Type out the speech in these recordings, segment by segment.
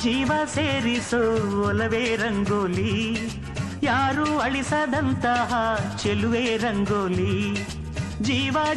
ಜೀವ ಸೇರಿಸೋ ಒಲವೇ ರಂಗೋಲಿ, ಯಾರು ಅಳಿಸದಂತಹ ಚೆಲುವೆ ರಂಗೋಲಿ.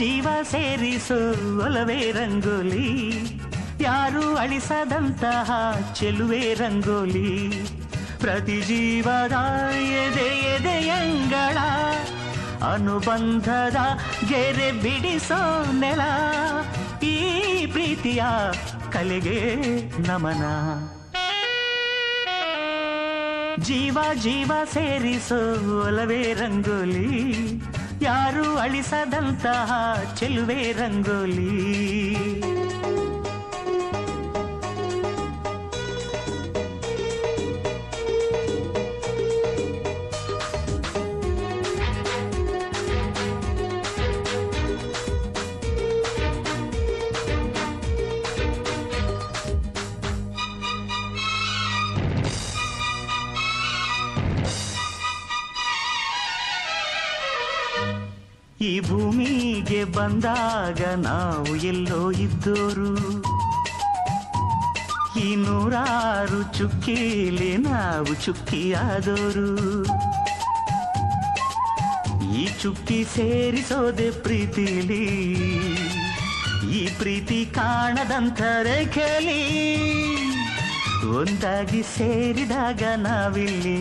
ಜೀವ ಸೇರಿಸೋ ಒಲವೇ ರಂಗೋಲಿ, ಯಾರು ಅಳಿಸದಂತಹ ಚೆಲುವೆ ರಂಗೋಲಿ. ಪ್ರತಿ ಜೀವದ ಎದೆಯಂಗಳ ಅನುಬಂಧದ ಗೆರೆ ಬಿಡಿಸೋ ನೆಲ, ಈ ಪ್ರೀತಿಯ ಕಲೆಗೆ ನಮನ. ಜೀವ ಸೇರಿಸೋ ಒಲವೇ ರಂಗೋಲಿ, ಯಾರು ಅಳಿಸದಂತಹ ಚೆಲುವೆ ರಂಗೋಲಿ. ಈ ಭೂಮಿಗೆ ಬಂದಾಗ ನಾವು ಎಲ್ಲೋ ಇದ್ದೋರು, ಈ ನೂರಾರು ಚುಕ್ಕಿಲಿ ನಾವು ಚುಕ್ಕಿಯಾದೋರು. ಈ ಚುಕ್ಕಿ ಸೇರಿಸೋದೆ ಪ್ರೀತಿಲಿ, ಈ ಪ್ರೀತಿ ಕಾಣದಂಥ ರೇಖೆಲಿ ಒಂದಾಗಿ ಸೇರಿದಾಗ ನಾವಿಲ್ಲಿ.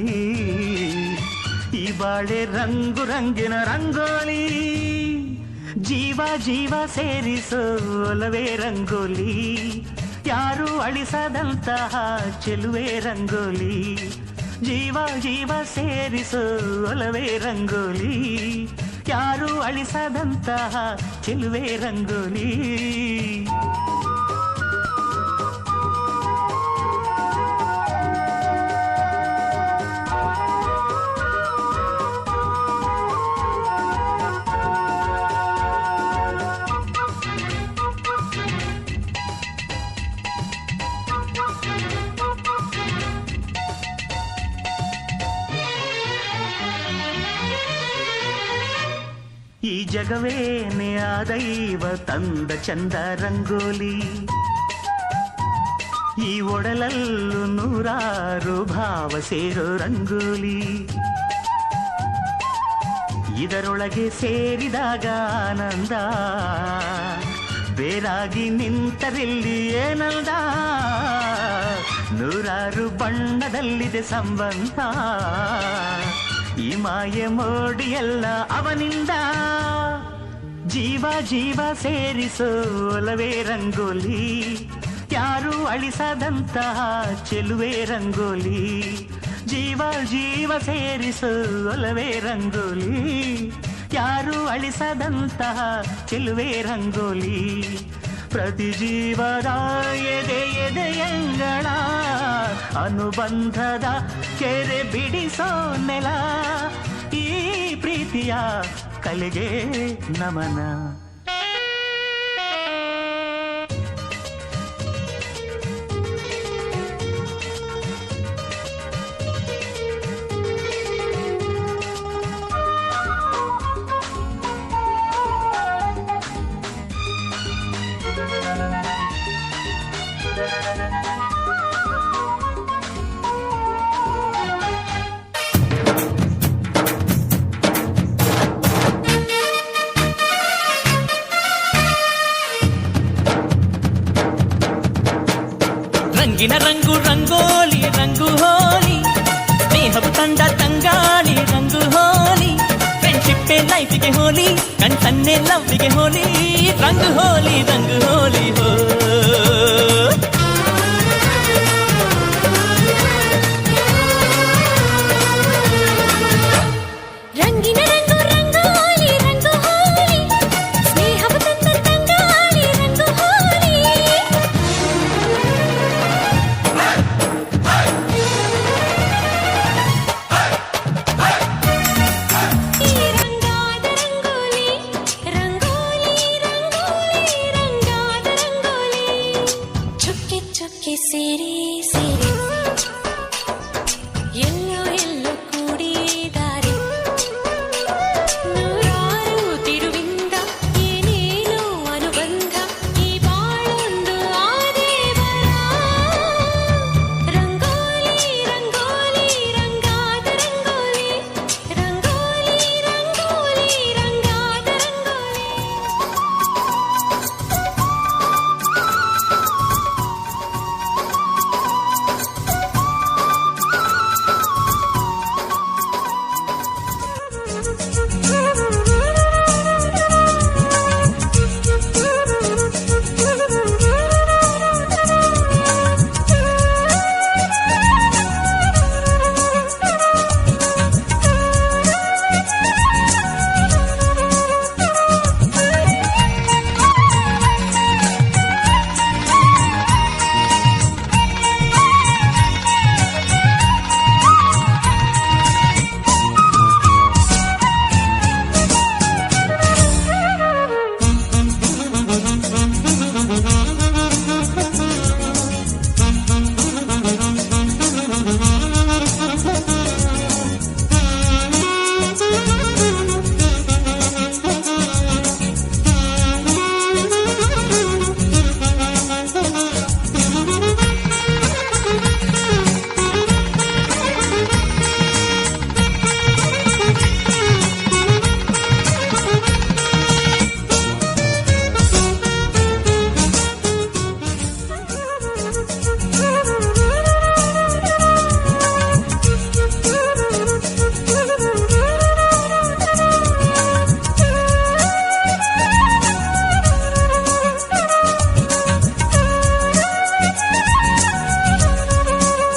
ಈ ಬಾಳೆ ರಂಗು ರಂಗಿನ ರಂಗೋಲಿ, ಜೀವ ಸೇರಿಸೋ ಒಲವೇ ರಂಗೋಲಿ, ಯಾರು ಅಳಿಸದಂತಹ ಚೆಲುವೆ ರಂಗೋಲಿ. ಜೀವ ಸೇರಿಸೋ ಒಲವೇ ರಂಗೋಲಿ, ಯಾರು ಅಳಿಸದಂತಹ ಚೆಲುವೆ ರಂಗೋಲಿ. ಈ ಜಗವೇನೆ ಆ ದೈವ ತಂದ ಚಂದ ರಂಗೋಲಿ. ಈ ಒಡಲಲ್ಲೂ ನೂರಾರು ಭಾವ ಸೇರೋ ರಂಗೋಲಿ. ಇದರೊಳಗೆ ಸೇರಿದಾಗ ಆನಂದ, ಬೇರಾಗಿ ನಿಂತರಲ್ಲಿ ಏನಂದ. ನೂರಾರು ಬಣ್ಣದಲ್ಲಿದೆ ಸಂಬಂಧ, ಈ ಮಾಯೆ ಮೋಡಿಯೆಲ್ಲ ಅವನಿಂದ. ಜೀವ ಜೀವ ಸೇರಿಸೋ ಒಲವೇ ರಂಗೋಲಿ, ಯಾರು ಅಳಿಸದಂತಹ ಚೆಲುವೆ ರಂಗೋಲಿ. ಜೀವ ಜೀವ ಸೇರಿಸೋ ಒಲವೇ ರಂಗೋಲಿ, ಯಾರು ಅಳಿಸದಂತಹ ಚೆಲುವೆ ರಂಗೋಲಿ. ಪ್ರತಿ ಜೀವದ ಎದೆ ಎದೆಯಂಗಳ ಅನುಬಂಧದ ಕೆರೆ ಬಿಡಿಸೋ ನೆಲ. ಈ ಪ್ರೀತಿಯ ಕಲೆಗೆ ನಮನ. ರಂಗಿನ ರಂಗು ರಂಗೋಲಿ ರಂಗು ಹೋಲಿ, ಸ್ನೇಹವು ತಂದ ತಂಗಾಳಿ ರಂಗು ಹೋಲಿ. ಫ್ರೆಂಡ್ಶಿಪ್ಪೇ ಲೈಫಿಗೆ ಹೋಲಿ, ಕಣ್ಸನ್ನೆ ಲವ್ವಿಗೆ ಹೋಲಿ. ರಂಗು ಹೋಲಿ ಹೋ.